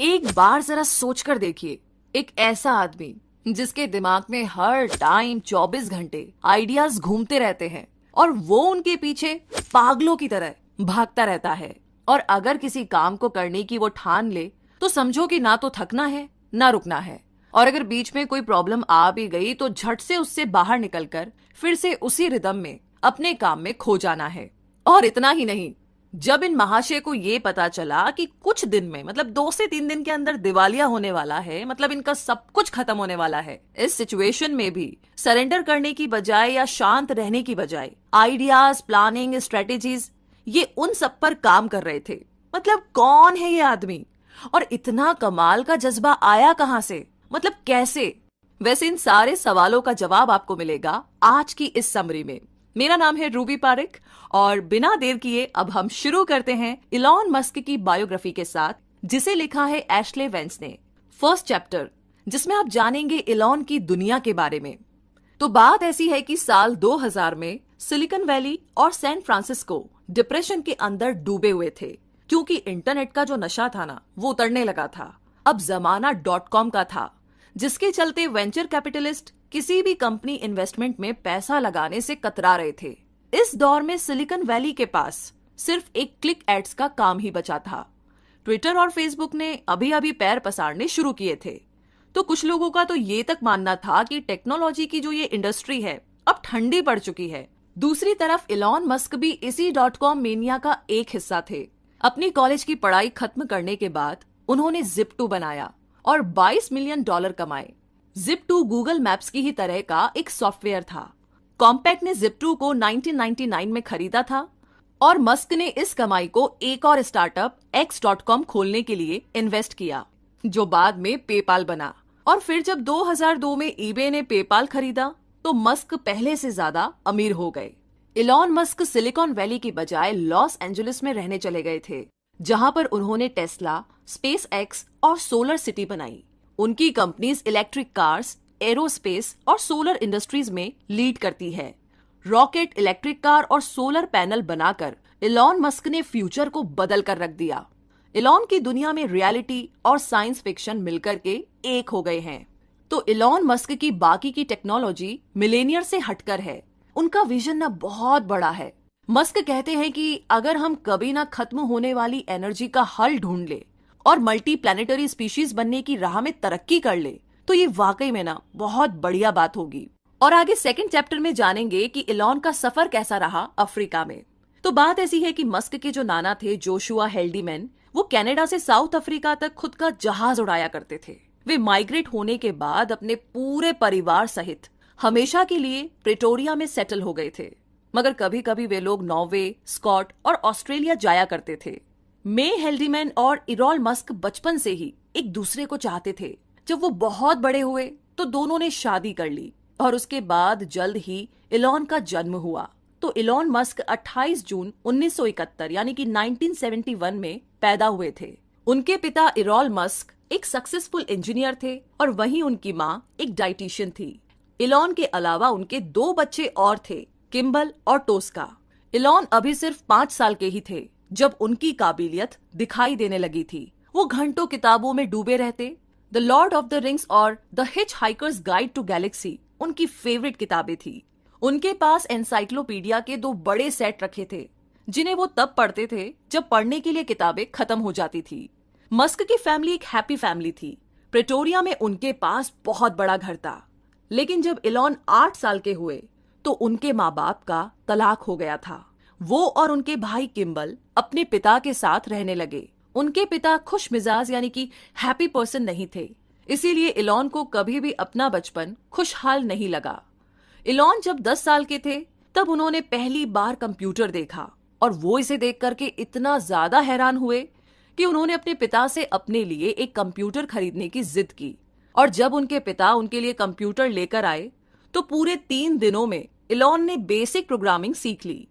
एक बार जरा सोच कर देखिए, एक ऐसा आदमी जिसके दिमाग में हर टाइम 24 घंटे आइडियाज घूमते रहते हैं और वो उनके पीछे पागलों की तरह भागता रहता है। और अगर किसी काम को करने की वो ठान ले तो समझो कि ना तो थकना है ना रुकना है। और अगर बीच में कोई प्रॉब्लम आ भी गई तो झट से उससे बाहर निकलकर फिर से उसी रिदम में अपने काम में खो जाना है। और इतना ही नहीं, जब इन महाशय को ये पता चला कि कुछ दिन में मतलब 2 से 3 दिन के अंदर दिवालिया होने वाला है, मतलब इनका सब कुछ खत्म होने वाला है, इस सिचुएशन में भी सरेंडर करने की बजाय या शांत रहने की बजाय आइडियाज, प्लानिंग, स्ट्रेटेजीज, ये उन सब पर काम कर रहे थे। मतलब कौन है ये आदमी और इतना कमाल का जज्बा आया कहां से, मतलब कैसे? वैसे इन सारे सवालों का जवाब आपको मिलेगा आज की इस समरी में। मेरा नाम है रूबी पारिक और बिना देर किए अब हम शुरू करते हैं इलॉन मस्क की बायोग्राफी के साथ, जिसे लिखा है एशले वेंस ने। फर्स्ट चैप्टर, जिसमें आप जानेंगे इलॉन की दुनिया के बारे में। तो बात ऐसी है कि साल 2000 में सिलिकॉन वैली और सैन फ्रांसिस्को डिप्रेशन के अंदर डूबे हुए थे, क्योंकि इंटरनेट का जो नशा था ना वो उतरने लगा था। अब जमाना .com का था, जिसके चलते वेंचर कैपिटलिस्ट किसी भी कंपनी इन्वेस्टमेंट में पैसा लगाने से कतरा रहे थे। इस दौर में सिलिकॉन वैली के पास सिर्फ एक क्लिक एड्स का काम ही बचा था। ट्विटर और फेसबुक ने अभी अभी पैर पसारने शुरू किए थे। तो कुछ लोगों का तो ये तक मानना था कि टेक्नोलॉजी की जो ये इंडस्ट्री है अब ठंडी पड़ चुकी है। दूसरी तरफ इलॉन मस्क भी इसी .com मेनिया का एक हिस्सा थे। अपनी कॉलेज की पढ़ाई खत्म करने के बाद उन्होंने Zip2 बनाया और $22 मिलियन कमाए। Zip2 गूगल मैप्स की ही तरह का एक सॉफ्टवेयर था। कॉम्पैक्ट ने Zip2 को 1999 में खरीदा था और मस्क ने इस कमाई को एक और स्टार्टअप X.com खोलने के लिए इन्वेस्ट किया, जो बाद में पेपाल बना। और फिर जब 2002 में eBay ने पेपाल खरीदा तो मस्क पहले से ज्यादा अमीर हो गए। इलॉन मस्क सिलिकॉन वैली की बजाय लॉस एंजलिस में रहने चले गए थे, जहां पर उन्होंने टेस्ला, SpaceX और सोलर सिटी बनाई। उनकी कंपनीज इलेक्ट्रिक कार्स, एरोस्पेस और सोलर इंडस्ट्रीज में लीड करती है। रॉकेट, इलेक्ट्रिक कार और सोलर पैनल बनाकर इलॉन मस्क ने फ्यूचर को बदल कर रख दिया। इलॉन की दुनिया में रियलिटी और साइंस फिक्शन मिलकर के एक हो गए हैं। तो इलॉन मस्क की बाकी की टेक्नोलॉजी मिलेनियर से हटकर है। उनका विजन ना बहुत बड़ा है। मस्क कहते हैं कि अगर हम कभी ना खत्म होने वाली एनर्जी का हल ढूंढ ले और मल्टी प्लैनेटरी स्पीशीज बनने की राह में तरक्की कर ले तो ये वाकई में ना बहुत बढ़िया बात होगी। और आगे सेकंड चैप्टर में जानेंगे कि इलॉन का सफर कैसा रहा अफ्रीका में। तो बात ऐसी है कि मस्क के जो नाना थे जोशुआ हेल्डीमैन, वो कनाडा से साउथ अफ्रीका तक खुद का जहाज उड़ाया करते थे। वे माइग्रेट होने के बाद अपने पूरे परिवार सहित हमेशा के लिए प्रेटोरिया में सेटल हो गए थे, मगर कभी कभी वे लोग नॉर्वे, स्कॉट और ऑस्ट्रेलिया जाया करते थे। मे हेल्डीमैन और इरॉल मस्क बचपन से ही एक दूसरे को चाहते थे। जब वो बहुत बड़े हुए तो दोनों ने शादी कर ली और उसके बाद जल्द ही इलॉन का जन्म हुआ। तो इलॉन मस्क 28 जून 1971 यानी कि 1971 में पैदा हुए थे। उनके पिता इरॉल मस्क एक सक्सेसफुल इंजीनियर थे और वहीं उनकी माँ एक डाइटिशियन थी। इलॉन के अलावा उनके 2 बच्चे और थे, किम्बल और टोस्का। इलॉन अभी सिर्फ 5 साल के ही थे जब उनकी काबिलियत दिखाई देने लगी थी। वो घंटों किताबों में डूबे रहते। The Lord of the Rings और the Hitchhiker's Guide to Galaxy उनकी फेवरेट किताबें थी। उनके पास एनसाइक्लोपीडिया के 2 बड़े सेट रखे थे, जिन्हें वो तब पढ़ते थे जब पढ़ने के लिए किताबें खत्म हो जाती थी। मस्क की फैमिली एक हैप्पी फैमिली थी। प्रेटोरिया में उनके पास बहुत बड़ा घर था। लेकिन जब इलॉन 8 साल के हुए तो उनके माँ बाप का तलाक हो गया था। वो और उनके भाई किम्बल अपने पिता के साथ रहने लगे। उनके पिता खुश मिजाज यानी कि हैप्पी पर्सन नहीं थे, इसीलिए इलॉन को कभी भी अपना बचपन खुशहाल नहीं लगा। इलॉन जब 10 साल के थे तब उन्होंने पहली बार कंप्यूटर देखा और वो इसे देख करके इतना ज्यादा हैरान हुए कि उन्होंने अपने पिता से अपने लिए एक कंप्यूटर खरीदने की जिद की। और जब उनके पिता उनके लिए कंप्यूटर लेकर आए तो पूरे 3 दिनों में इलॉन ने बेसिक प्रोग्रामिंग सीख ली।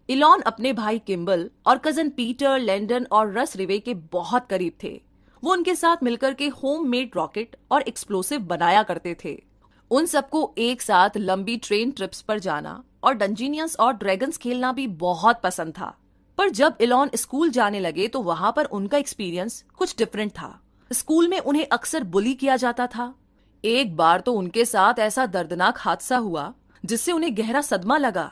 इलॉन अपने भाई किम्बल और कजन पीटर, लैंडन और रस रिवे के बहुत करीब थे। वो उनके साथ मिलकर के होममेड रॉकेट और एक्सप्लोसिव बनाया करते थे। उन सबको एक साथ लंबी ट्रेन ट्रिप्स पर जाना और डंजीनियंस और ड्रैगन्स खेलना भी बहुत पसंद था। पर जब इलॉन स्कूल जाने लगे तो वहां पर उनका एक्सपीरियंस कुछ डिफरेंट था। स्कूल में उन्हें अक्सर बुली किया जाता था। एक बार तो उनके साथ ऐसा दर्दनाक हादसा हुआ जिससे उन्हें गहरा सदमा लगा।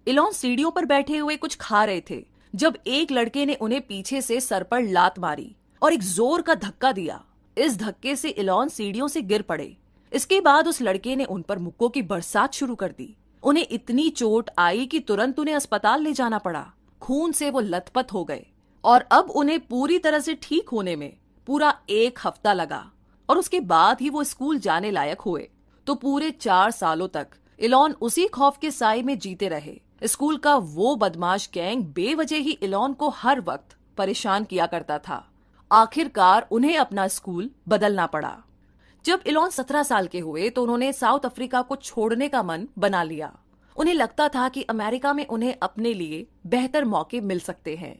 इलॉन सीढ़ियों पर बैठे हुए कुछ खा रहे थे जब एक लड़के ने उन्हें पीछे से सर पर लात मारी और एक जोर का धक्का दिया। इस धक्के से इलॉन सीढ़ियों से गिर पड़े। इसके बाद उस लड़के ने उन पर मुक्कों की बरसात शुरू कर दी। उन्हें इतनी चोट आई कि तुरंत उन्हें अस्पताल ले जाना पड़ा। खून से वो लथपथ हो गए और अब उन्हें पूरी तरह से ठीक होने में पूरा 1 हफ्ता लगा और उसके बाद ही वो स्कूल जाने लायक हुए। तो पूरे 4 सालों तक इलॉन उसी खौफ के साए में जीते रहे। स्कूल का वो बदमाश गैंग बेवजह ही इलॉन को हर वक्त परेशान किया करता था। आखिरकार उन्हें अपना स्कूल बदलना पड़ा। जब इलॉन 17 साल के हुए तो उन्होंने साउथ अफ्रीका को छोड़ने का मन बना लिया। उन्हें लगता था कि अमेरिका में उन्हें अपने लिए बेहतर मौके मिल सकते हैं।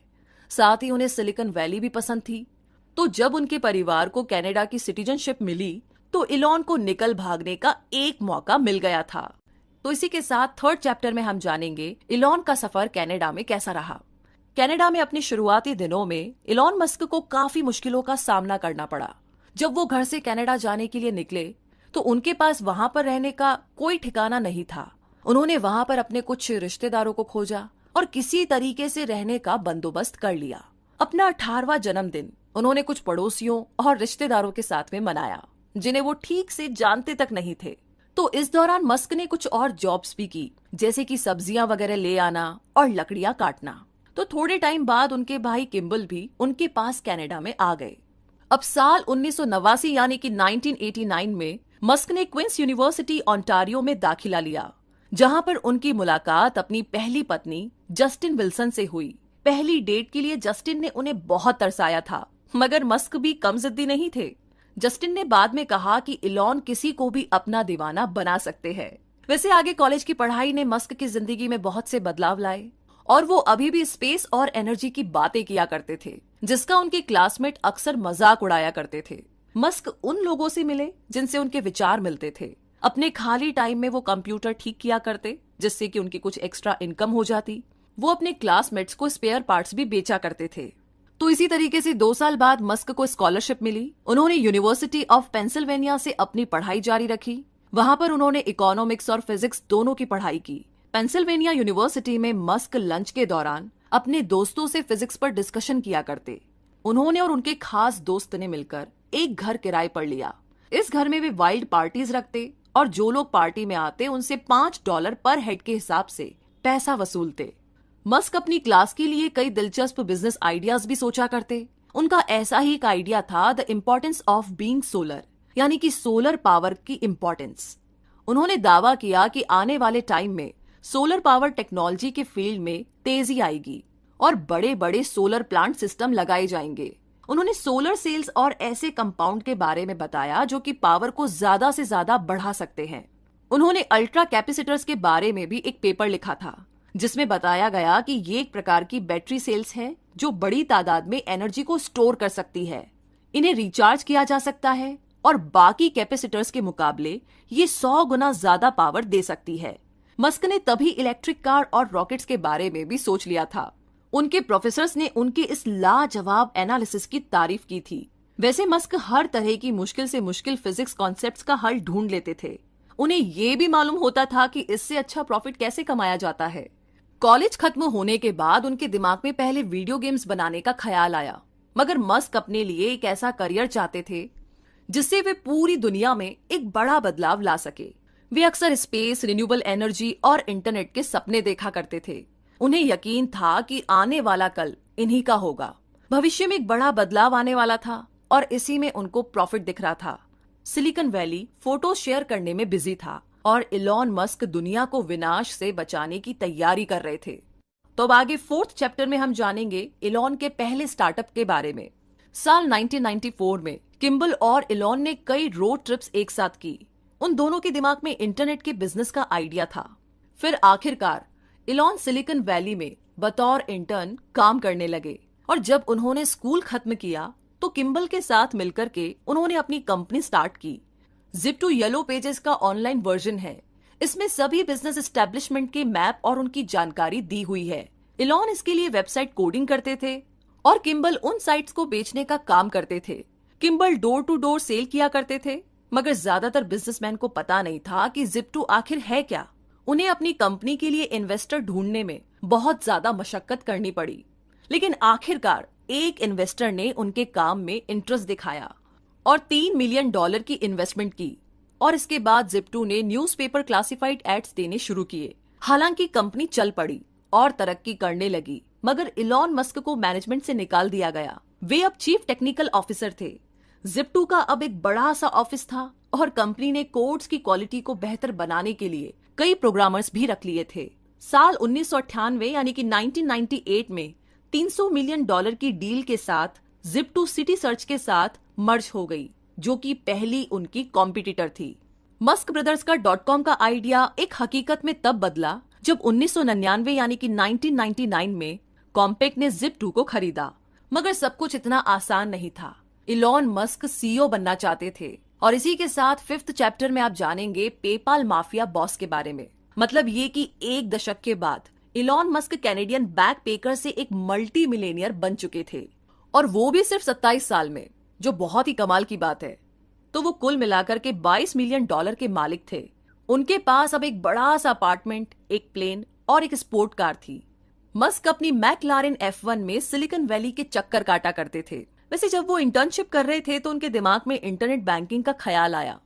साथ ही उन्हें सिलिकॉन वैली भी पसंद थी। तो जब उनके परिवार को कनाडा की सिटीजनशिप मिली तो इलॉन को निकल भागने का एक मौका मिल गया था। तो इसी के साथ 3rd चैप्टर में हम जानेंगे इलॉन का सफर कनाडा में कैसा रहा। कनाडा में अपने शुरुआती दिनों में इलॉन मस्क को काफी मुश्किलों का सामना करना पड़ा। जब वो घर से कनाडा जाने के लिए निकले तो उनके पास वहां पर रहने का कोई ठिकाना नहीं था। उन्होंने वहां पर अपने कुछ रिश्तेदारों को खोजा और किसी तरीके से रहने का बंदोबस्त कर लिया। अपना 18वां जन्मदिन उन्होंने कुछ पड़ोसियों और रिश्तेदारों के साथ में मनाया जिन्हें वो ठीक से जानते तक नहीं थे। तो इस दौरान मस्क ने कुछ और जॉब्स भी की, जैसे कि सब्जियां वगैरह ले आना और लकड़ियां काटना। तो थोड़े टाइम बाद उनके भाई किम्बल भी उनके पास कनाडा में आ गए। अब साल 1989 यानी कि 1989 में मस्क ने क्वींस यूनिवर्सिटी ओंटारियो में दाखिला लिया, जहां पर उनकी मुलाकात अपनी पहली पत्नी जस्टिन विल्सन से हुई। पहली डेट के लिए जस्टिन ने उन्हें बहुत तरसाया था, मगर मस्क भी कम जिद्दी नहीं थे। जस्टिन ने बाद में कहा कि इलॉन किसी को भी अपना दीवाना बना सकते हैं। वैसे आगे कॉलेज की पढ़ाई ने मस्क की जिंदगी में बहुत से बदलाव लाए और वो अभी भी स्पेस और एनर्जी की बातें किया करते थे, जिसका उनके क्लासमेट अक्सर मजाक उड़ाया करते थे। मस्क उन लोगों से मिले जिनसे उनके विचार मिलते थे। अपने खाली टाइम में वो कंप्यूटर ठीक किया करते, जिससे कि उनकी कुछ एक्स्ट्रा इनकम हो जाती। वो अपने क्लासमेट्स को स्पेयर पार्ट्स भी बेचा करते थे। तो इसी तरीके से 2 साल बाद मस्क को स्कॉलरशिप मिली। उन्होंने यूनिवर्सिटी ऑफ पेंसिल्वेनिया से अपनी पढ़ाई जारी रखी। वहां पर उन्होंने इकोनॉमिक्स और फिजिक्स दोनों की पढ़ाई की। पेंसिल्वेनिया यूनिवर्सिटी में मस्क लंच के दौरान अपने दोस्तों से फिजिक्स पर डिस्कशन किया करते। उन्होंने और उनके खास दोस्त ने मिलकर एक घर किराए पर लिया। इस घर में वे वाइल्ड पार्टीज रखते और जो लोग पार्टी में आते उनसे $5 पर हेड के हिसाब से पैसा वसूलते। मस्क अपनी क्लास के लिए कई दिलचस्प बिजनेस आइडियाज भी सोचा करते। उनका ऐसा ही एक आइडिया था, the importance of being solar, यानी कि सोलर पावर की इम्पोर्टेंस। उन्होंने दावा किया कि आने वाले टाइम में सोलर पावर टेक्नोलॉजी के फील्ड में तेजी आएगी और बड़े बड़े सोलर प्लांट सिस्टम लगाए जाएंगे। उन्होंने सोलर सेल्स और ऐसे कंपाउंड के बारे में बताया जो कि पावर को ज्यादा से ज्यादा बढ़ा सकते हैं। उन्होंने अल्ट्रा कैपेसिटर्स के बारे में भी एक पेपर लिखा था, जिसमें बताया गया कि ये एक प्रकार की बैटरी सेल्स है जो बड़ी तादाद में एनर्जी को स्टोर कर सकती है। इन्हें रिचार्ज किया जा सकता है और बाकी कैपेसिटर्स के मुकाबले ये 100 गुना ज्यादा पावर दे सकती है। मस्क ने तभी इलेक्ट्रिक कार और रॉकेट्स के बारे में भी सोच लिया था। उनके प्रोफेसर्स ने उनके इस लाजवाब एनालिसिस की तारीफ की थी। वैसे मस्क हर तरह की मुश्किल से मुश्किल फिजिक्स कॉन्सेप्ट्स का हल ढूंढ लेते थे। उन्हें ये भी मालूम होता था कि इससे अच्छा प्रॉफिट कैसे कमाया जाता है। कॉलेज खत्म होने के बाद उनके दिमाग में पहले वीडियो गेम्स बनाने का ख्याल आया, मगर मस्क अपने लिए एक ऐसा करियर चाहते थे जिससे वे पूरी दुनिया में एक बड़ा बदलाव ला सके। वे अक्सर स्पेस, रिन्यूएबल एनर्जी और इंटरनेट के सपने देखा करते थे। उन्हें यकीन था कि आने वाला कल इन्हीं का होगा। भविष्य में एक बड़ा बदलाव आने वाला था और इसी में उनको प्रॉफिट दिख रहा था। सिलिकॉन वैली फोटो शेयर करने में बिजी था और इलॉन मस्क दुनिया को विनाश से बचाने की तैयारी कर रहे थे। तो अब आगे 4th चैप्टर में हम जानेंगे इलॉन के पहले स्टार्टअप के बारे में। साल 1994 में किम्बल और इलॉन ने कई रोड ट्रिप्स एक साथ की। उन दोनों के दिमाग में इंटरनेट के बिजनेस का आइडिया था। फिर आखिरकार इलॉन सिलिकॉन वैली में बतौर इंटर्न काम करने लगे और जब उन्होंने स्कूल खत्म किया तो किम्बल के साथ मिलकर के उन्होंने अपनी कंपनी स्टार्ट की। Zip2 येलो पेजेस का ऑनलाइन वर्जन है। इसमें सभी बिजनेस एस्टेब्लिशमेंट के मैप और उनकी जानकारी दी हुई है। इलॉन इसके लिए वेबसाइट कोडिंग करते थे और किम्बल उन साइट्स को बेचने का काम करते थे। Kimbal door to door sell किया करते थे, मगर ज्यादातर बिजनेसमैन को पता नहीं था कि Zip2 आखिर है क्या। उन्हें अपनी कंपनी के लिए इन्वेस्टर ढूंढने में बहुत ज्यादा मशक्कत करनी पड़ी, लेकिन आखिरकार एक इन्वेस्टर ने उनके काम में इंटरेस्ट दिखाया और $3 मिलियन की इन्वेस्टमेंट की। और इसके बाद Zip2 ने न्यूज़पेपर क्लासिफाइड एड्स देने शुरू किए। हालांकि कंपनी चल पड़ी और तरक्की करने लगी, मगर इलॉन मस्क को मैनेजमेंट से निकाल दिया गया। वे अब चीफ टेक्निकल ऑफिसर थे। Zip2 का अब एक बड़ा सा ऑफिस था और कंपनी ने कोड्स की क्वालिटी को बेहतर बनाने के लिए कई प्रोग्रामर्स भी रख लिए थे। साल 1998 यानी कि 1998 में $300 मिलियन की डील के साथ Zip2 सिटी सर्च के साथ मर्ज हो गई, जो कि पहली उनकी कॉम्पिटिटर थी। मस्क ब्रदर्स का .com का आइडिया एक हकीकत में तब बदला जब 1999 यानी कि 1999 में कॉम्पैक्ट ने Zip2 को खरीदा। मगर सब कुछ इतना आसान नहीं था। इलॉन मस्क सीईओ बनना चाहते थे और इसी के साथ 5th चैप्टर में आप जानेंगे पेपाल माफिया बॉस के बारे में। मतलब ये कि एक दशक के बाद Elon Musk Canadian back picker से एक मल्टी मिलेनियर बन चुके थे, और वो भी सिर्फ 27 साल में, जो बहुत ही कमाल की बात है। तो वो कुल मिलाकर के $22 मिलियन के मालिक थे। उनके पास अब एक बड़ा सा अपार्टमेंट, एक प्लेन और एक स्पोर्ट कार थी। मस्क अपनी मैकलारेन F1 में सिलिकॉन वैली के चक्कर काटा करते थे। वैसे जब वो इंटर्नशिप कर रहे थे तो उनके दिमाग में इंटरनेट बैंकिंग का ख्याल आया।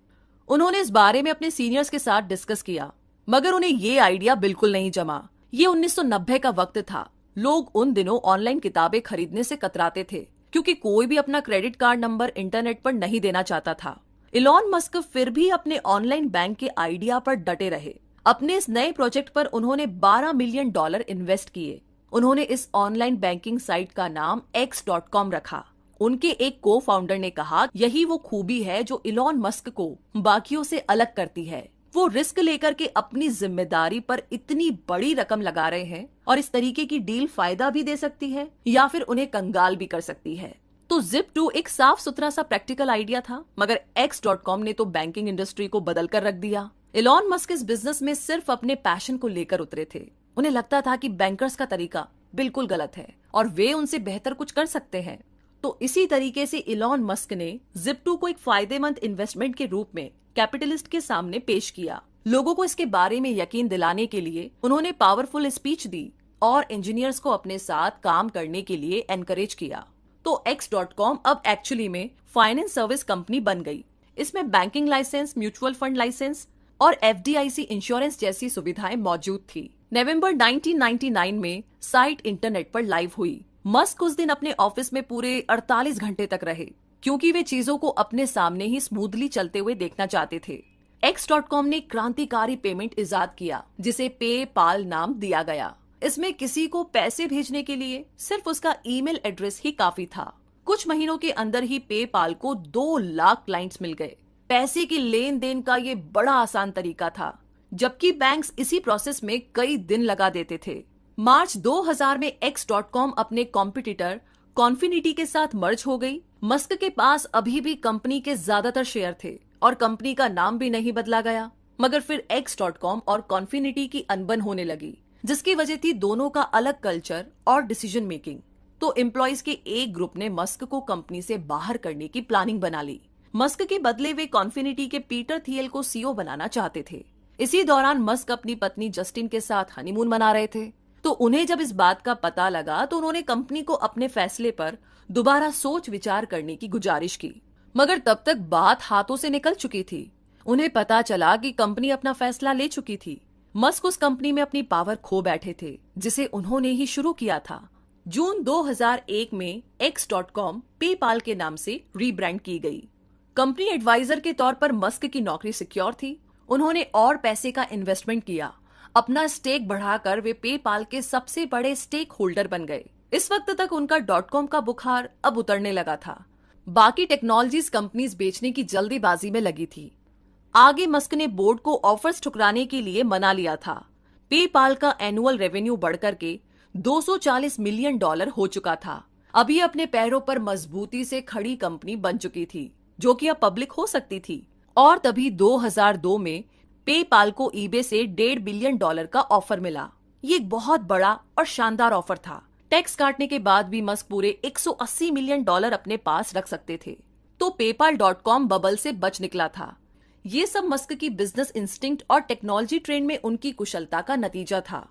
उन्होंने इस बारे में अपने सीनियर्स के साथ डिस्कस किया, मगर उन्हें ये आइडिया बिल्कुल नहीं जमा। ये 1990 का वक्त था। लोग उन दिनों ऑनलाइन किताबें खरीदने से कतराते थे, क्योंकि कोई भी अपना क्रेडिट कार्ड नंबर इंटरनेट पर नहीं देना चाहता था। इलॉन मस्क फिर भी अपने ऑनलाइन बैंक के आइडिया पर डटे रहे। अपने इस नए प्रोजेक्ट पर उन्होंने $12 मिलियन इन्वेस्ट किए। उन्होंने इस ऑनलाइन बैंकिंग साइट का नाम X.com रखा। उनके एक को फाउंडर ने कहा, यही वो खूबी है जो इलॉन मस्क को बाकियों से अलग करती है। वो रिस्क लेकर के अपनी जिम्मेदारी पर इतनी बड़ी रकम लगा रहे हैं, और इस तरीके की डील फायदा भी दे सकती है या फिर उन्हें कंगाल भी कर सकती है। तो Zip2 एक साफ सुथरा सा प्रैक्टिकल आइडिया था, मगर X.com ने तो बैंकिंग इंडस्ट्री को बदल कर रख दिया। इलॉन मस्क इस बिजनेस में सिर्फ अपने पैशन को लेकर उतरे थे। उन्हें लगता था कि बैंकर्स का तरीका बिल्कुल गलत है और वे उनसे बेहतर कुछ कर सकते हैं। तो इसी तरीके से इलॉन मस्क ने Zip2 को एक फायदेमंद इन्वेस्टमेंट के रूप में कैपिटलिस्ट के सामने पेश किया। लोगों को इसके बारे में यकीन दिलाने के लिए उन्होंने पावरफुल स्पीच दी और इंजीनियर्स को अपने साथ काम करने के लिए एनकरेज किया। तो X.com अब एक्चुअली में फाइनेंस सर्विस कंपनी बन गई। इसमें banking license, mutual fund license और FDIC इंश्योरेंस जैसी सुविधाएं मौजूद थी। नवंबर 1999 में साइट इंटरनेट पर लाइव हुई। मस्क उस दिन अपने ऑफिस में पूरे 48 घंटे तक रहे, क्योंकि वे चीजों को अपने सामने ही स्मूथली चलते हुए देखना चाहते थे। X.com ने क्रांतिकारी पेमेंट इजाद किया, जिसे पेपाल नाम दिया गया। इसमें किसी को पैसे भेजने के लिए सिर्फ उसका ईमेल एड्रेस ही काफी था। कुछ महीनों के अंदर ही पेपाल को 2 लाख क्लाइंट्स मिल गए। पैसे की लेन देन का ये बड़ा आसान तरीका था, जबकि बैंक्स इसी प्रोसेस में कई दिन लगा देते थे। मार्च 2000 में X.com अपने कॉम्पिटिटर कॉन्फिनिटी के साथ मर्ज हो गई। मस्क के पास अभी भी कंपनी के ज्यादातर शेयर थे और कंपनी का नाम भी नहीं बदला गया, मगर फिर X.com और कॉन्फिनिटी की अनबन होने लगी, जिसकी वजह थी दोनों का अलग कल्चर और डिसीजन मेकिंग। तो एम्प्लॉइज के एक ग्रुप ने मस्क को कंपनी से बाहर करने की प्लानिंग बना ली। मस्क के बदले वे कॉन्फिनिटी के पीटर थियल को सीईओ बनाना चाहते थे। इसी दौरान मस्क अपनी पत्नी जस्टिन के साथ हनीमून मना रहे थे। तो उन्हें जब इस बात का पता लगा तो उन्होंने कंपनी को अपने फैसले पर दोबारा सोच विचार करने की गुजारिश की, मगर तब तक बात हाथों से निकल चुकी थी। उन्हें पता चला कि कंपनी अपना फैसला ले चुकी थी। मस्क उस कंपनी में अपनी पावर खो बैठे थे, जिसे उन्होंने ही शुरू किया था। जून 2001 में X.com पेपाल के नाम से रीब्रांड की गई। कंपनी एडवाइजर के तौर पर मस्क की नौकरी सिक्योर थी। उन्होंने और पैसे का इन्वेस्टमेंट किया। अपना स्टेक बढ़ाकर वे पेपाल के सबसे बड़े स्टेक होल्डर बन गए। इस वक्त तक उनका .com का बुखार अब उतरने लगा था। बाकी टेक्नोलॉजीज कंपनीज बेचने की जल्दीबाजी में लगी थी। आगे मस्क ने बोर्ड को ऑफर्स ठुकराने के लिए मना लिया था। पेपाल का एनुअल रेवेन्यू बढ़कर के $240 मिलियन हो चुका था। अभी अपने पैरों पर मजबूती से खड़ी कंपनी बन चुकी थी, जो कि अब पब्लिक हो सकती थी। और तभी 2002 में पेपाल को ईबे से $1.5 बिलियन का ऑफर मिला। ये एक बहुत बड़ा और शानदार ऑफर था। टैक्स काटने के बाद भी मस्क पूरे $180 मिलियन अपने पास रख सकते थे। तो PayPal.com बबल से बच निकला था। ये सब मस्क की बिजनेस इंस्टिंक्ट और टेक्नोलॉजी ट्रेंड में उनकी कुशलता का नतीजा था।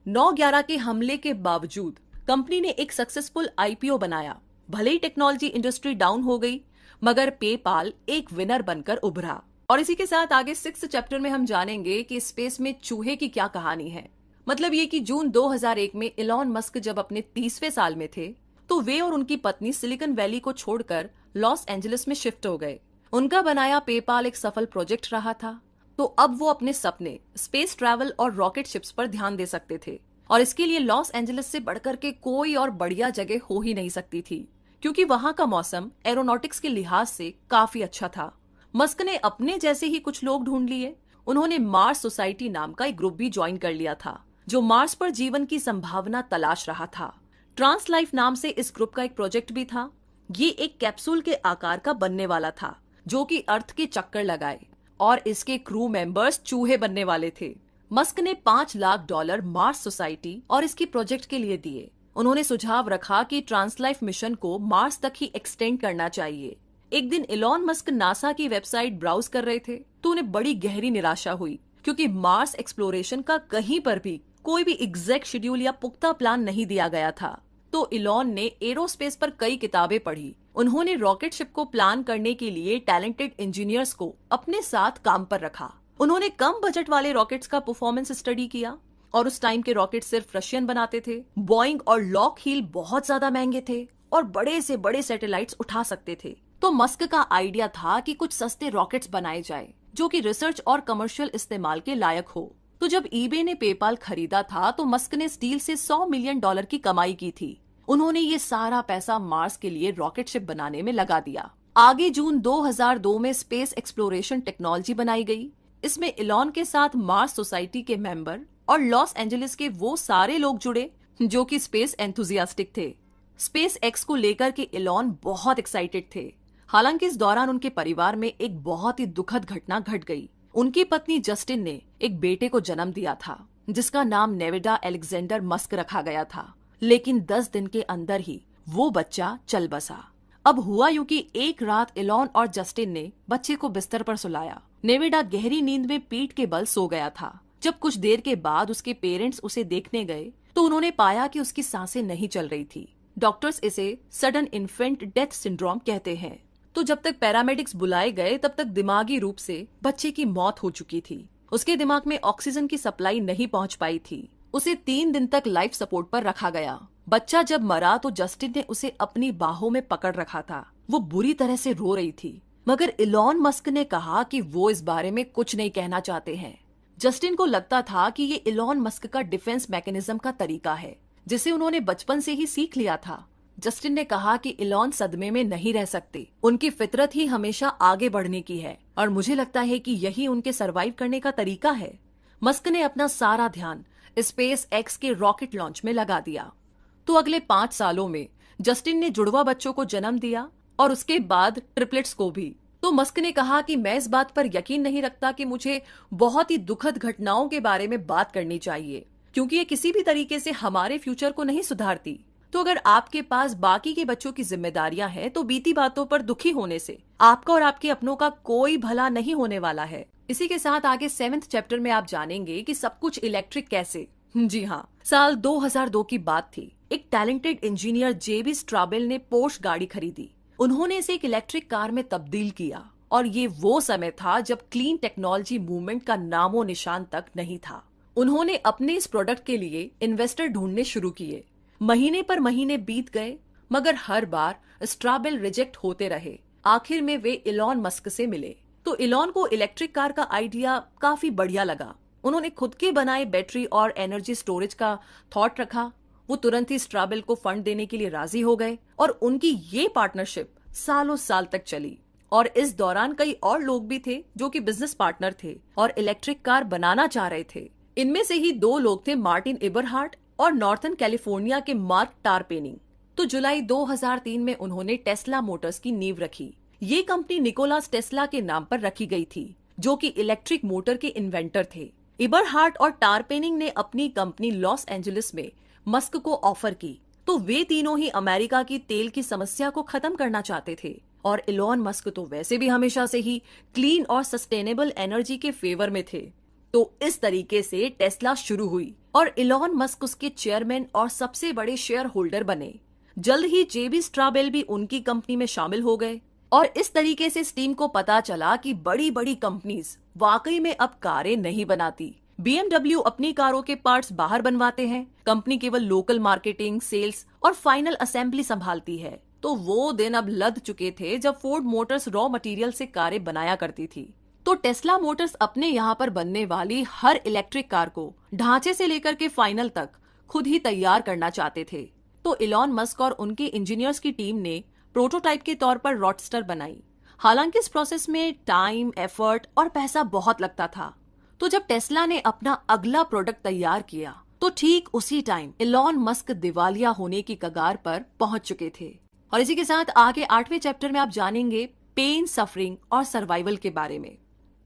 9/11 के हमले के बावजूद कंपनी ने एक सक्सेसफुल IPO बनाया। भले ही टेक्नोलॉजी इंडस्ट्री डाउन हो गई, मगर पेपाल एक विनर बनकर उभरा। और इसी के साथ आगे 6th चैप्टर में हम जानेंगे कि स्पेस में चूहे की क्या कहानी है। मतलब ये कि जून 2001 में इलॉन मस्क जब अपने 30वें साल में थे, तो वे और उनकी पत्नी सिलिकॉन वैली को छोड़कर लॉस एंजलिस में शिफ्ट हो गए। उनका बनाया पेपाल एक सफल प्रोजेक्ट रहा था, तो अब वो अपने सपने स्पेस ट्रैवल और रॉकेट शिप्स पर ध्यान दे सकते थे। और इसके लिए लॉस एंजलिस से बढ़कर के कोई और बढ़िया जगह हो ही नहीं सकती थी, क्योंकि वहां का मौसम एरोनॉटिक्स के लिहाज से काफी अच्छा था। मस्क ने अपने जैसे ही कुछ लोग ढूंढ लिए। उन्होंने मार्स सोसाइटी नाम का एक ग्रुप भी ज्वाइन कर लिया था, जो मार्स पर जीवन की संभावना तलाश रहा था। ट्रांस लाइफ नाम से इस ग्रुप का एक प्रोजेक्ट भी था। ये एक कैप्सूल के आकार का बनने वाला था, जो कि अर्थ के चक्कर लगाए, और इसके क्रू मेंबर्स चूहे बनने वाले थे। मस्क ने $5 लाख मार्स सोसाइटी और इसके प्रोजेक्ट के लिए दिए। उन्होंने सुझाव रखा कि ट्रांसलाइफ मिशन को मार्स तक ही एक्सटेंड करना चाहिए। एक दिन इलॉन मस्क नासा की वेबसाइट ब्राउज कर रहे थे, तो उन्हें बड़ी गहरी निराशा हुई, क्योंकि मार्स एक्सप्लोरेशन का कहीं पर भी कोई भी एग्जैक्ट शेड्यूल या पुख्ता प्लान नहीं दिया गया था। तो इलॉन ने एरोस्पेस पर कई किताबें पढ़ी। उन्होंने रॉकेट शिप को प्लान करने के लिए टैलेंटेड इंजीनियर्स को अपने साथ काम पर रखा। उन्होंने कम बजट वाले रॉकेट्स का परफॉर्मेंस स्टडी किया, और उस टाइम के रॉकेट सिर्फ रशियन बनाते थे। बॉइंग और लॉकहीड बहुत ज्यादा महंगे थे और बड़े से बड़े सैटेलाइट्स उठा सकते थे। तो मस्क का आइडिया था कि कुछ सस्ते रॉकेट्स बनाए जाए, जो कि रिसर्च और कमर्शियल इस्तेमाल के लायक हो। तो जब ईबे ने पेपाल खरीदा था, तो मस्क ने स्टील से $100 मिलियन की कमाई की थी। उन्होंने ये सारा पैसा मार्स के लिए रॉकेट शिप बनाने में लगा दिया। आगे जून 2002 में स्पेस एक्सप्लोरेशन टेक्नोलॉजी बनाई गई। इसमें इलॉन के साथ मार्स सोसाइटी के मेंबर और लॉस एंजलिस के वो सारे लोग जुड़े जो कि स्पेस एंथुजियास्टिक थे। स्पेस एक्स को लेकर के इलॉन बहुत एक्साइटेड थे। हालांकि इस दौरान उनके परिवार में एक बहुत ही दुखद घटना घट गई। उनकी पत्नी जस्टिन ने एक बेटे को जन्म दिया था, जिसका नाम नेविडा एलेक्जेंडर मस्क रखा गया था। लेकिन 10 दिन के अंदर ही वो बच्चा चल बसा। अब हुआ यूं कि एक रात इलॉन और जस्टिन ने बच्चे को बिस्तर पर सुलाया। नेविडा गहरी नींद में पीठ के बल सो गया था। जब कुछ देर के बाद उसके पेरेंट्स उसे देखने गए, तो उन्होंने पाया कि उसकी सांसें नहीं चल रही थी। डॉक्टर्स इसे सडन इन्फेंट डेथ सिंड्रोम कहते हैं। तो जब तक पैरामेडिक्स बुलाए गए, तब तक दिमागी रूप से बच्चे की मौत हो चुकी थी। उसके दिमाग में ऑक्सीजन की सप्लाई नहीं पहुंच पाई थी। उसे 3 दिन तक लाइफ सपोर्ट पर रखा गया। बच्चा जब मरा, तो जस्टिन ने उसे अपनी बाहों में पकड़ रखा था। वो बुरी तरह से रो रही थी, मगर इलॉन मस्क ने कहा कि वो इस बारे में कुछ नहीं कहना चाहते हैं। जस्टिन को लगता था कि ये इलॉन मस्क का डिफेंस मैकेनिज्म का तरीका है, जिसे उन्होंने बचपन से ही सीख लिया था। जस्टिन ने कहा कि इलॉन सदमे में नहीं रह सकते। उनकी फितरत ही हमेशा आगे बढ़ने की है, और मुझे लगता है कि यही उनके सरवाइव करने का तरीका है। मस्क ने अपना सारा ध्यान स्पेस एक्स के रॉकेट लॉन्च में लगा दिया। तो अगले 5 सालों में जस्टिन ने जुड़वा बच्चों को जन्म दिया, और उसके बाद ट्रिपलेट्स को भी। तो मस्क ने कहा कि मैं इस बात पर यकीन नहीं रखता कि मुझे बहुत ही दुखद घटनाओं के बारे में बात करनी चाहिए, क्योंकि ये किसी भी तरीके से हमारे फ्यूचर को नहीं सुधारती। तो अगर आपके पास बाकी के बच्चों की जिम्मेदारियां हैं, तो बीती बातों पर दुखी होने से आपका और आपके अपनों का कोई भला नहीं होने वाला है। इसी के साथ आगे 7th चैप्टर में आप जानेंगे कि सब कुछ इलेक्ट्रिक कैसे। जी हाँ, साल 2002 की बात थी। एक टैलेंटेड इंजीनियर जेबी स्ट्राबेल ने पोर्श गाड़ी खरीदी। उन्होंने इसे एक इलेक्ट्रिक कार में तब्दील किया, और ये वो समय था जब क्लीन टेक्नोलॉजी मूवमेंट का नामो निशान तक नहीं था। उन्होंने अपने इस प्रोडक्ट के लिए इन्वेस्टर ढूंढने शुरू किए। महीने पर महीने बीत गए, मगर हर बार स्ट्राबेल रिजेक्ट होते रहे। आखिर में वे इलॉन मस्क से मिले। तो इलॉन को इलेक्ट्रिक कार का आइडिया काफी बढ़िया लगा। उन्होंने खुद के बनाए बैटरी और एनर्जी स्टोरेज का थॉट रखा। वो तुरंत ही स्ट्राबेल को फंड देने के लिए राजी हो गए, और उनकी ये पार्टनरशिप सालों साल तक चली। और इस दौरान कई और लोग भी थे जो कि बिजनेस पार्टनर थे और इलेक्ट्रिक कार बनाना चाह रहे थे। इनमें से ही 2 लोग थे, मार्टिन एबरहार्ट और नॉर्थन कैलिफोर्निया के मार्क टारपेनिंग। तो जुलाई 2003 में उन्होंने टेस्ला मोटर्स की नींव रखी। ये कंपनी निकोलास टेस्ला के नाम पर रखी गई थी, जो कि इलेक्ट्रिक मोटर के इन्वेंटर थे। एबरहार्ट और टारपेनिंग ने अपनी कंपनी लॉस एंजलिस में मस्क को ऑफर की। तो वे तीनों ही अमेरिका की तेल की समस्या को खत्म करना चाहते थे, और इलॉन मस्क तो वैसे भी हमेशा से ही क्लीन और सस्टेनेबल एनर्जी के फेवर में थे। तो इस तरीके से टेस्ला शुरू हुई और इलॉन मस्क उसके चेयरमैन और सबसे बड़े शेयर होल्डर बने। जल्द ही जेबी स्ट्राबेल भी उनकी कंपनी में शामिल हो गए और इस तरीके से स्टीम को पता चला कि बड़ी बड़ी कंपनीज वाकई में अब कारें नहीं बनाती। BMW अपनी कारों के पार्ट्स बाहर बनवाते हैं, कंपनी केवल लोकल मार्केटिंग, सेल्स और फाइनल असेंबली संभालती है। तो वो दिन अब लद चुके थे जब फोर्ड मोटर्स रॉ मटेरियल से कारें बनाया करती थी। तो टेस्ला मोटर्स अपने यहाँ पर बनने वाली हर इलेक्ट्रिक कार को ढांचे से लेकर के फाइनल तक खुद ही तैयार करना चाहते थे। तो इलॉन मस्क और उनके इंजीनियर्स की टीम ने प्रोटोटाइप के तौर पर रॉडस्टर बनाई। हालांकि इस प्रोसेस में टाइम, एफर्ट और पैसा बहुत लगता था। तो जब टेस्ला ने अपना अगला प्रोडक्ट तैयार किया तो ठीक उसी टाइम इलॉन मस्क दिवालिया होने की कगार पर पहुंच चुके थे। और इसी के साथ आगे 8वें चैप्टर में आप जानेंगे पेन, सफरिंग और सर्वाइवल के बारे में।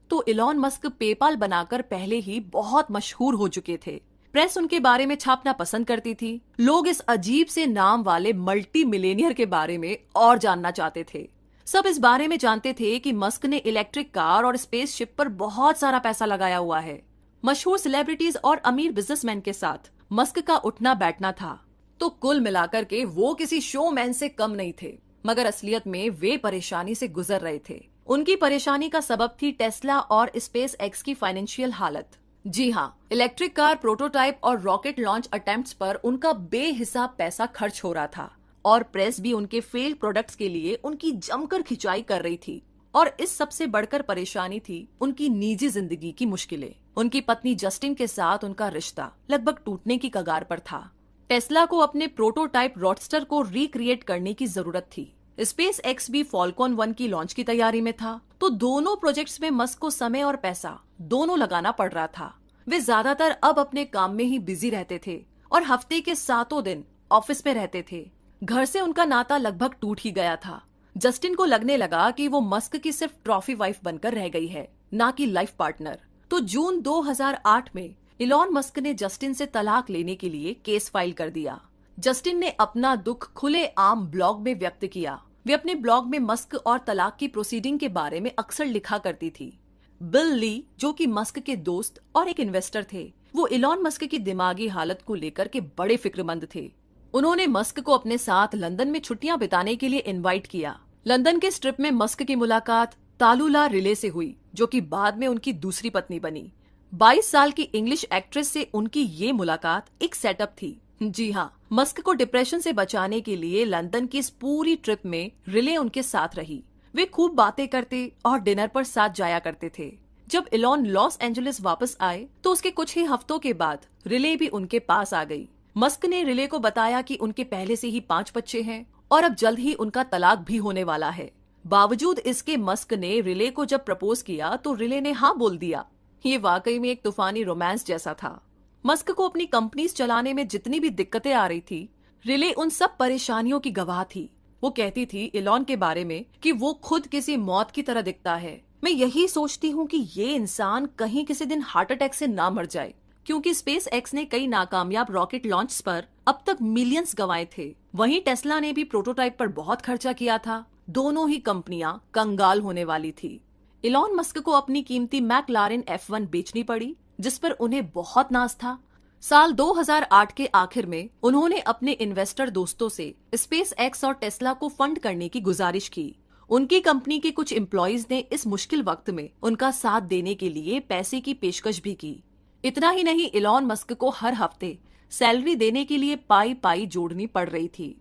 तो इलॉन मस्क पेपाल बनाकर पहले ही बहुत मशहूर हो चुके थे। प्रेस उनके बारे में छापना पसंद करती थी। लोग इस अजीब से नाम वाले मल्टी मिलेनियर के बारे में और जानना चाहते थे। सब इस बारे में जानते थे कि मस्क ने इलेक्ट्रिक कार और स्पेसशिप पर बहुत सारा पैसा लगाया हुआ है। मशहूर सेलिब्रिटीज और अमीर बिजनेसमैन के साथ मस्क का उठना बैठना था। तो कुल मिलाकर के वो किसी शोमैन से कम नहीं थे, मगर असलियत में वे परेशानी से गुजर रहे थे। उनकी परेशानी का सबब थी टेस्ला और स्पेस एक्स की फाइनेंशियल हालत। जी हाँ, इलेक्ट्रिक कार प्रोटोटाइप और रॉकेट लॉन्च अटेम्प्ट्स पर उनका बेहिसाब पैसा खर्च हो रहा था और प्रेस भी उनके फेल्ड प्रोडक्ट्स के लिए उनकी जमकर खिंचाई कर रही थी। और इस सबसे बढ़कर परेशानी थी उनकी निजी जिंदगी की मुश्किलें। उनकी पत्नी जस्टिन के साथ उनका रिश्ता लगभग टूटने की कगार पर था। टेस्ला को अपने प्रोटोटाइप रॉडस्टर को रिक्रिएट करने की जरूरत थी। स्पेस एक्स भी फॉल्कॉन 1 की लॉन्च की तैयारी में था। तो दोनों प्रोजेक्ट्स में मस्क को समय और पैसा दोनों लगाना पड़ रहा था। वे ज्यादातर अब अपने काम में ही बिजी रहते थे और हफ्ते के 7 दिन ऑफिस में रहते थे। घर से उनका नाता लगभग टूट ही गया था। जस्टिन को लगने लगा कि वो मस्क की सिर्फ ट्रॉफी वाइफ बनकर रह गई है, ना कि लाइफ पार्टनर। तो जून 2008 में इलॉन मस्क ने जस्टिन से तलाक लेने के लिए केस फाइल कर दिया। जस्टिन ने अपना दुख खुले आम ब्लॉग में व्यक्त किया। वे अपने ब्लॉग में मस्क और तलाक की प्रोसीडिंग के बारे में अक्सर लिखा करती थी। बिल ली, जो कि मस्क के दोस्त और एक इन्वेस्टर थे, वो इलॉन मस्क की दिमागी हालत को लेकर के बड़े फिक्रमंद थे। उन्होंने मस्क को अपने साथ लंदन में छुट्टियां बिताने के लिए इनवाइट किया। लंदन के स्ट्रिप में मस्क की मुलाकात तालुला रिले से हुई, जो कि बाद में उनकी दूसरी पत्नी बनी। 22 साल की इंग्लिश एक्ट्रेस से उनकी ये मुलाकात एक सेटअप थी। जी हाँ, मस्क को डिप्रेशन से बचाने के लिए लंदन की इस पूरी ट्रिप में रिले उनके साथ रही। वे खूब बातें करते और डिनर पर साथ जाया करते थे। जब इलॉन लॉस एंजलिस वापस आए तो उसके कुछ ही हफ्तों के बाद रिले भी उनके पास आ गई। मस्क ने रिले को बताया कि उनके पहले से ही 5 बच्चे हैं और अब जल्द ही उनका तलाक भी होने वाला है। बावजूद इसके मस्क ने रिले को जब प्रपोज किया तो रिले ने हाँ बोल दिया। ये वाकई में एक तूफानी रोमांस जैसा था। मस्क को अपनी कंपनीज चलाने में जितनी भी दिक्कतें आ रही थी, रिले उन सब परेशानियों की गवाह थी। वो कहती थी इलॉन के बारे में कि वो खुद किसी मौत की तरह दिखता है। मैं यही सोचती हूँ कि ये इंसान कहीं किसी दिन हार्ट अटैक से ना मर जाए, क्योंकि स्पेस एक्स ने कई नाकामयाब रॉकेट लॉन्च पर अब तक मिलियंस गंवाए थे। वहीं टेस्ला ने भी प्रोटोटाइप पर बहुत खर्चा किया था। दोनों ही कंपनियां कंगाल होने वाली थी। इलॉन मस्क को अपनी कीमती मैकलारेन F1 बेचनी पड़ी, जिस पर उन्हें बहुत नाज था। साल 2008 के आखिर में उन्होंने अपने इन्वेस्टर दोस्तों से स्पेस एक्स और टेस्ला को फंड करने की गुजारिश की। उनकी कंपनी के कुछ एम्प्लॉइज ने इस मुश्किल वक्त में उनका साथ देने के लिए पैसे की पेशकश भी की। इतना ही नहीं, इलॉन मस्क को हर हफ्ते सैलरी देने के लिए पाई पाई जोड़नी पड़ रही थी।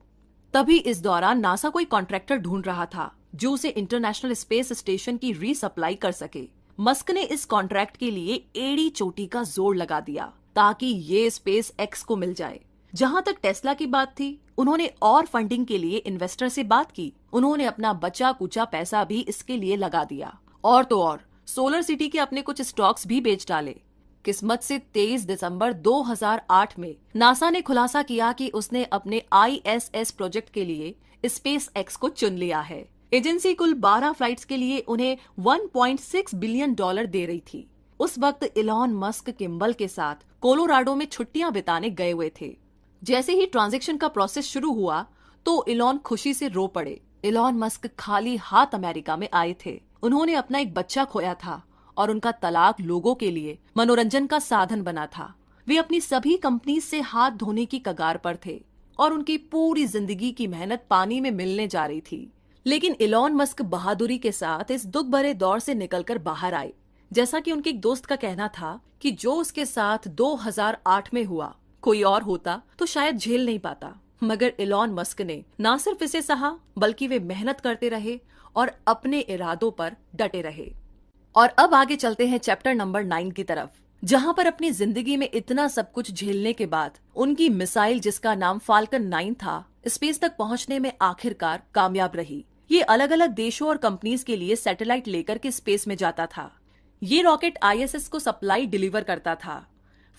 तभी इस दौरान नासा कोई कॉन्ट्रैक्टर ढूंढ रहा था जो उसे इंटरनेशनल स्पेस स्टेशन की रीसप्लाई कर सके। मस्क ने इस कॉन्ट्रैक्ट के लिए एड़ी चोटी का जोर लगा दिया ताकि ये स्पेस एक्स को मिल जाए। जहां तक टेस्ला की बात थी, उन्होंने और फंडिंग के लिए इन्वेस्टर से बात की। उन्होंने अपना बचा कुचा पैसा भी इसके लिए लगा दिया। और तो और सोलर सिटी के अपने कुछ स्टॉक्स भी बेच डाले। किस्मत से 23 दिसंबर 2008 में नासा ने खुलासा किया कि उसने अपने ISS प्रोजेक्ट के लिए स्पेस एक्स को चुन लिया है। एजेंसी कुल 12 फ्लाइट्स के लिए उन्हें $1.6 बिलियन दे रही थी। उस वक्त इलॉन मस्क किम्बल के साथ कोलोराडो में छुट्टियां बिताने गए हुए थे। जैसे ही ट्रांजैक्शन का प्रोसेस शुरू हुआ तो इलॉन खुशी से रो पड़े। इलॉन मस्क खाली हाथ अमेरिका में आए थे। उन्होंने अपना एक बच्चा खोया था और उनका तलाक लोगों के लिए मनोरंजन का साधन बना था। वे अपनी सभी कंपनी से हाथ धोने की कगार पर थे और उनकी पूरी जिंदगी की मेहनत पानी में मिलने जा रही थी। लेकिन इलॉन मस्क बहादुरी के साथ इस दुख भरे दौर से निकलकर बाहर आए। जैसा कि उनके एक दोस्त का कहना था कि जो उसके साथ 2008 में हुआ, कोई और होता तो शायद झेल नहीं पाता। मगर इलॉन मस्क ने ना सिर्फ इसे सहा, बल्कि वे मेहनत करते रहे और अपने इरादों पर डटे रहे। और अब आगे चलते हैं चैप्टर नंबर 9 की तरफ, जहां पर अपनी जिंदगी में इतना सब कुछ झेलने के बाद उनकी मिसाइल, जिसका नाम फाल्कन 9 था, स्पेस तक पहुंचने में आखिरकार कामयाब रही। ये अलग अलग देशों और कंपनीज के लिए सैटेलाइट लेकर के स्पेस में जाता था। ये रॉकेट आईएसएस को सप्लाई डिलीवर करता था।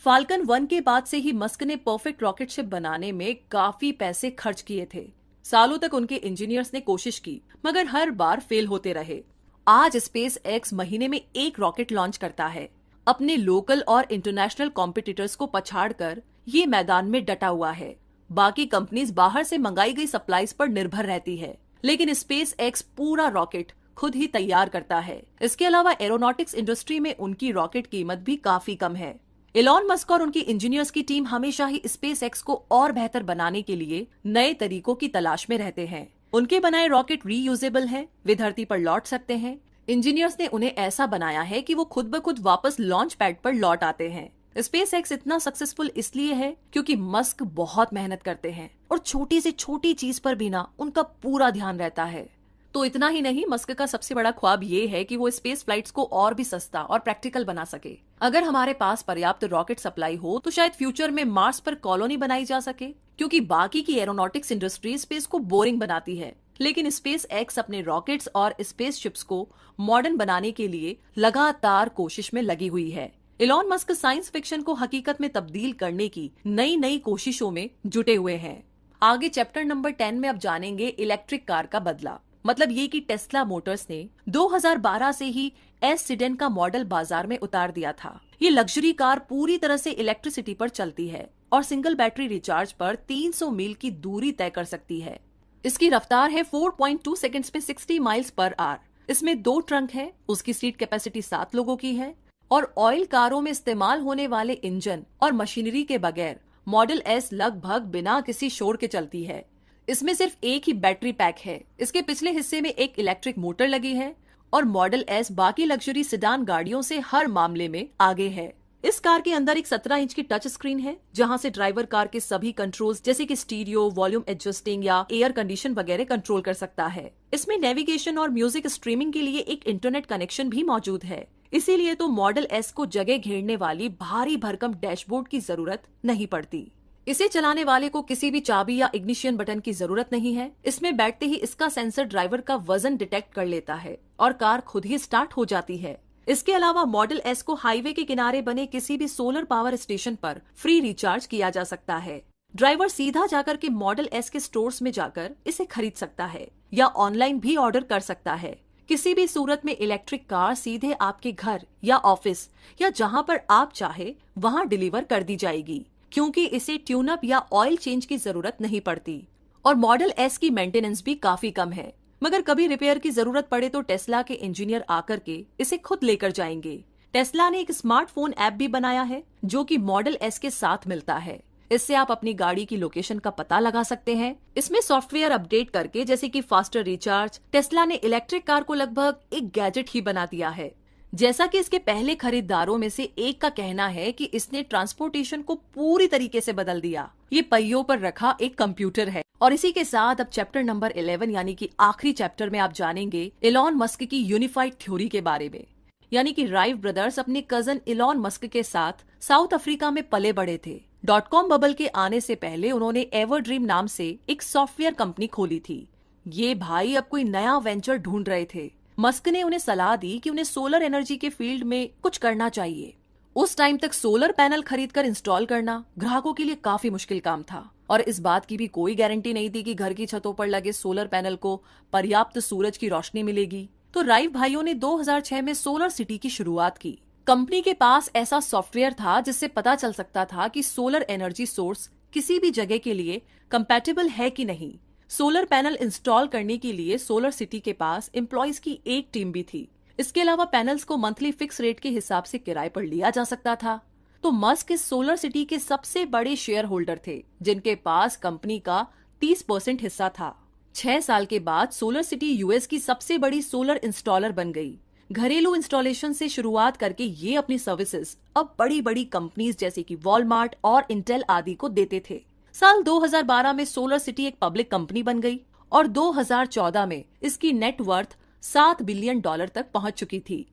फाल्कन 1 के बाद से ही मस्क ने परफेक्ट रॉकेट शिप बनाने में काफी पैसे खर्च किए थे। सालों तक उनके इंजीनियर्स ने कोशिश की, मगर हर बार फेल होते रहे। आज स्पेस एक्स महीने में एक रॉकेट लॉन्च करता है। अपने लोकल और इंटरनेशनल कॉम्पिटिटर्स को पछाड़कर ये मैदान में डटा हुआ है। बाकी कंपनीज बाहर से मंगाई गई सप्लाईज पर निर्भर रहती है, लेकिन स्पेस एक्स पूरा रॉकेट खुद ही तैयार करता है। इसके अलावा एरोनॉटिक्स इंडस्ट्री में उनकी रॉकेट कीमत भी काफी कम है। इलॉन मस्क और उनकी इंजीनियर्स की टीम हमेशा ही स्पेस एक्स को और बेहतर बनाने के लिए नए तरीकों की तलाश में रहते हैं। उनके बनाए रॉकेट रीयूजेबल हैं, वे धरती पर लौट सकते हैं। इंजीनियर्स ने उन्हें ऐसा बनाया है कि वो खुद ब खुद वापस लॉन्च पैड पर लौट आते हैं। स्पेस एक्स इतना सक्सेसफुल इसलिए है क्योंकि मस्क बहुत मेहनत करते हैं और छोटी से छोटी चीज पर भी ना उनका पूरा ध्यान रहता है। तो इतना ही नहीं, मस्क का सबसे बड़ा ख्वाब ये है कि वो स्पेस फ्लाइट्स को और भी सस्ता और प्रैक्टिकल बना सके। अगर हमारे पास पर्याप्त रॉकेट सप्लाई हो तो शायद फ्यूचर में मार्स पर कॉलोनी बनाई जा सके, क्योंकि बाकी की एरोनॉटिक्स इंडस्ट्री स्पेस को बोरिंग बनाती है। लेकिन स्पेस एक्स अपने रॉकेट्स और स्पेस शिप्स को मॉडर्न बनाने के लिए लगातार कोशिश में लगी हुई है। इलॉन मस्क साइंस फिक्शन को हकीकत में तब्दील करने की नई नई कोशिशों में जुटे हुए हैं। आगे चैप्टर नंबर 10 में अब जानेंगे इलेक्ट्रिक कार का बदला। मतलब ये कि टेस्ला मोटर्स ने 2012 से ही एस सीडेन का मॉडल बाजार में उतार दिया था। ये लग्जरी कार पूरी तरह से इलेक्ट्रिसिटी पर चलती है और सिंगल बैटरी रिचार्ज पर 300 मील की दूरी तय कर सकती है। इसकी रफ्तार है 4.2 सेकंड्स में 60 माइल्स पर आवर। इसमें 2 ट्रंक है, उसकी सीट कैपेसिटी 7 लोगों की है और ऑयल कारों में इस्तेमाल होने वाले इंजन और मशीनरी के बगैर मॉडल एस लगभग बिना किसी शोर के चलती है। इसमें सिर्फ एक ही बैटरी पैक है। इसके पिछले हिस्से में एक इलेक्ट्रिक मोटर लगी है और मॉडल एस बाकी लग्जरी सेडान गाड़ियों से हर मामले में आगे है। इस कार के अंदर एक 17 इंच की टच स्क्रीन है, जहां से ड्राइवर कार के सभी कंट्रोल्स जैसे कि स्टीरियो, वॉल्यूम एडजस्टिंग या एयर कंडीशन वगैरह कंट्रोल कर सकता है। इसमें नेविगेशन और म्यूजिक स्ट्रीमिंग के लिए एक इंटरनेट कनेक्शन भी मौजूद है। इसीलिए तो मॉडल एस को जगह घेरने वाली भारी भरकम डैशबोर्ड की जरूरत नहीं पड़ती। इसे चलाने वाले को किसी भी चाबी या इग्निशन बटन की जरूरत नहीं है। इसमें बैठते ही इसका सेंसर ड्राइवर का वजन डिटेक्ट कर लेता है और कार खुद ही स्टार्ट हो जाती है। इसके अलावा मॉडल एस को हाईवे के किनारे बने किसी भी सोलर पावर स्टेशन पर फ्री रिचार्ज किया जा सकता है। ड्राइवर सीधा जाकर के मॉडल एस के स्टोर्स में जाकर इसे खरीद सकता है या ऑनलाइन भी ऑर्डर कर सकता है। किसी भी सूरत में इलेक्ट्रिक कार सीधे आपके घर या ऑफिस या जहां पर आप चाहे वहां डिलीवर कर दी जाएगी, क्योंकि इसे ट्यून अप या ऑयल चेंज की जरूरत नहीं पड़ती। और मॉडल एस की मेंटेनेंस भी काफी कम है, मगर कभी रिपेयर की जरूरत पड़े तो टेस्ला के इंजीनियर आकर के इसे खुद लेकर जाएंगे। टेस्ला ने एक स्मार्टफोन ऐप भी बनाया है जो कि मॉडल एस के साथ मिलता है। इससे आप अपनी गाड़ी की लोकेशन का पता लगा सकते हैं। इसमें सॉफ्टवेयर अपडेट करके, जैसे कि फास्टर रिचार्ज, टेस्ला ने इलेक्ट्रिक कार को लगभग एक गैजेट ही बना दिया है। जैसा कि इसके पहले खरीदारों में से एक का कहना है कि इसने ट्रांसपोर्टेशन को पूरी तरीके से बदल दिया। ये पहियों पर रखा एक कंप्यूटर है। और इसी के साथ अब चैप्टर नंबर 11 यानी कि आखिरी चैप्टर में आप जानेंगे इलॉन मस्क की यूनिफाइड थ्योरी के बारे में। यानी कि राइव ब्रदर्स अपने कजन इलॉन मस्क के साथ साउथ अफ्रीका में पले बड़े थे। .com बबल के आने से पहले उन्होंने एवरड्रीम नाम से एक सॉफ्टवेयर कंपनी खोली थी। ये भाई अब कोई नया वेंचर ढूंढ रहे थे। मस्क ने उन्हें सलाह दी कि उन्हें सोलर एनर्जी के फील्ड में कुछ करना चाहिए। उस टाइम तक सोलर पैनल खरीदकर इंस्टॉल करना ग्राहकों के लिए काफी मुश्किल काम था और इस बात की भी कोई गारंटी नहीं थी कि घर की छतों पर लगे सोलर पैनल को पर्याप्त सूरज की रोशनी मिलेगी। तो राइव भाइयों ने 2006 में सोलर सिटी की शुरुआत की। कंपनी के पास ऐसा सॉफ्टवेयर था जिससे पता चल सकता था कि सोलर एनर्जी सोर्स किसी भी जगह के लिए कंपैटिबल है कि नहीं। सोलर पैनल इंस्टॉल करने के लिए सोलर सिटी के पास एम्प्लॉयज की एक टीम भी थी। इसके अलावा पैनल्स को मंथली फिक्स रेट के हिसाब से किराए पर लिया जा सकता था। तो मस्क इस सोलर सिटी के सबसे बड़े शेयर होल्डर थे, जिनके पास कंपनी का 30% हिस्सा था। 6 साल के बाद सोलर सिटी यूएस की सबसे बड़ी सोलर इंस्टॉलर बन गई। घरेलू इंस्टॉलेशन से शुरुआत करके ये अपनी सर्विसेज अब बड़ी बड़ी कंपनीज जैसे कि वॉलमार्ट और इंटेल आदि को देते थे। साल 2012 में सोलर सिटी एक पब्लिक कंपनी बन गई और 2014 में इसकी नेटवर्थ $7 बिलियन तक पहुंच चुकी थी।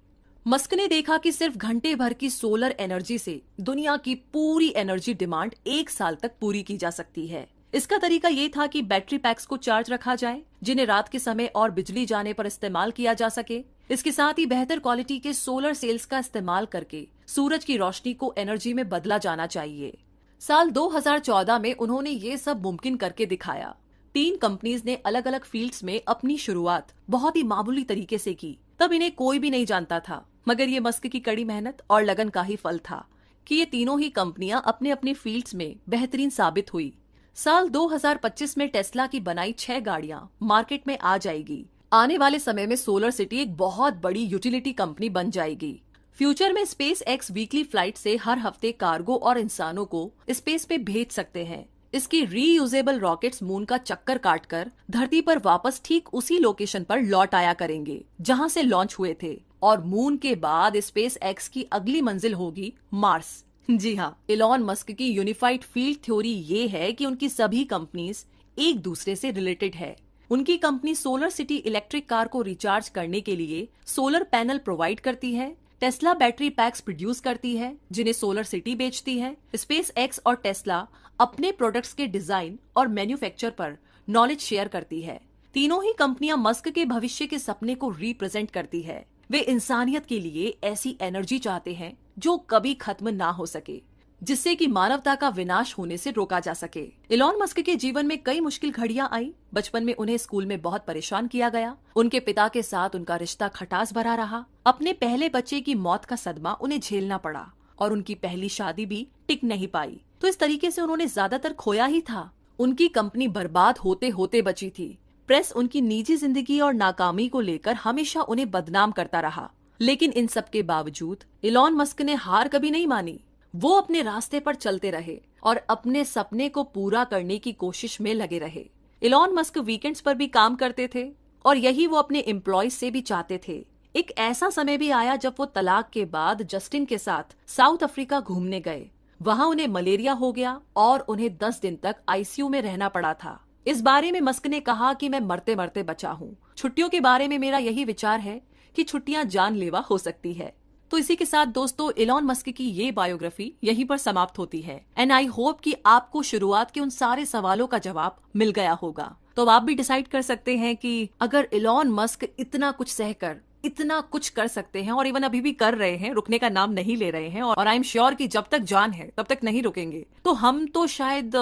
मस्क ने देखा कि सिर्फ घंटे भर की सोलर एनर्जी से दुनिया की पूरी एनर्जी डिमांड 1 साल तक पूरी की जा सकती है। इसका तरीका ये था कि बैटरी पैक्स को चार्ज रखा जाए, जिन्हें रात के समय और बिजली जाने पर इस्तेमाल किया जा सके। इसके साथ ही बेहतर क्वालिटी के सोलर सेल्स का इस्तेमाल करके सूरज की रोशनी को एनर्जी में बदला जाना चाहिए। साल 2014 में उन्होंने ये सब मुमकिन करके दिखाया। 3 कंपनीज ने अलग अलग फील्ड्स में अपनी शुरुआत बहुत ही मामूली तरीके से की। तब इन्हें कोई भी नहीं जानता था, मगर ये मस्क की कड़ी मेहनत और लगन का ही फल था कि ये तीनों ही कंपनियां अपने अपने फील्ड्स में बेहतरीन साबित हुई। साल 2025 में टेस्ला की बनाई 6 गाड़ियां मार्केट में आ जाएगी। आने वाले समय में सोलर सिटी एक बहुत बड़ी यूटिलिटी कंपनी बन जाएगी। फ्यूचर में स्पेस एक्स वीकली फ्लाइट से हर हफ्ते कार्गो और इंसानों को स्पेस पे भेज सकते हैं। इसकी रीयूजेबल रॉकेट्स मून का चक्कर काटकर धरती पर वापस ठीक उसी लोकेशन पर लौट आया करेंगे जहां से लॉन्च हुए थे, और मून के बाद स्पेस एक्स की अगली मंजिल होगी मार्स। जी हाँ, इलॉन मस्क की यूनिफाइड फील्ड थ्योरी ये है कि उनकी सभी कंपनीज एक दूसरे से रिलेटेड है। उनकी company solar city electric car को रिचार्ज करने के लिए सोलर पैनल प्रोवाइड करती है। टेस्ला बैटरी पैक्स प्रोड्यूस करती है, जिन्हें सोलर सिटी बेचती है। स्पेस एक्स और टेस्ला अपने प्रोडक्ट्स के डिजाइन और मैन्युफैक्चर पर नॉलेज शेयर करती है। तीनों ही कंपनियां मस्क के भविष्य के सपने को रिप्रेजेंट करती है। वे इंसानियत के लिए ऐसी एनर्जी चाहते हैं जो कभी खत्म ना हो सके, जिससे कि मानवता का विनाश होने से रोका जा सके। इलॉन मस्क के जीवन में कई मुश्किल घड़ियां आई। बचपन में उन्हें स्कूल में बहुत परेशान किया गया। उनके पिता के साथ उनका रिश्ता खटास भरा रहा। अपने पहले बच्चे की मौत का सदमा उन्हें झेलना पड़ा और उनकी पहली शादी भी टिक नहीं पाई। तो इस तरीके से उन्होंने ज्यादातर खोया ही था। उनकी कंपनी बर्बाद होते होते बची थी। प्रेस उनकी निजी जिंदगी और नाकामी को लेकर हमेशा उन्हें बदनाम करता रहा, लेकिन इन सब के बावजूद इलॉन मस्क ने हार कभी नहीं मानी। वो अपने रास्ते पर चलते रहे और अपने सपने को पूरा करने की कोशिश में लगे रहे। इलॉन मस्क वीकेंड्स पर भी काम करते थे और यही वो अपने एम्प्लॉयज से भी चाहते थे। एक ऐसा समय भी आया जब वो तलाक के बाद जस्टिन के साथ साउथ अफ्रीका घूमने गए। वहां उन्हें मलेरिया हो गया और उन्हें 10 दिन तक आईसीयू में रहना पड़ा था। इस बारे में मस्क ने कहा कि मैं मरते मरते बचा हूँ। छुट्टियों के बारे में मेरा यही विचार है कि छुट्टियां जानलेवा हो सकती है। तो इसी के साथ दोस्तों, इलॉन मस्क की ये बायोग्राफी यहीं पर समाप्त होती है। एंड आई होप कि आपको शुरुआत के उन सारे सवालों का जवाब मिल गया होगा। तो अब आप भी डिसाइड कर सकते हैं कि अगर इलॉन मस्क इतना कुछ सहकर इतना कुछ कर सकते हैं और इवन अभी भी कर रहे हैं, रुकने का नाम नहीं ले रहे हैं, और आई एम श्योर कि जब तक जान है तब तक नहीं रुकेंगे, तो हम तो शायद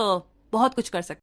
बहुत कुछ कर सकते हैं।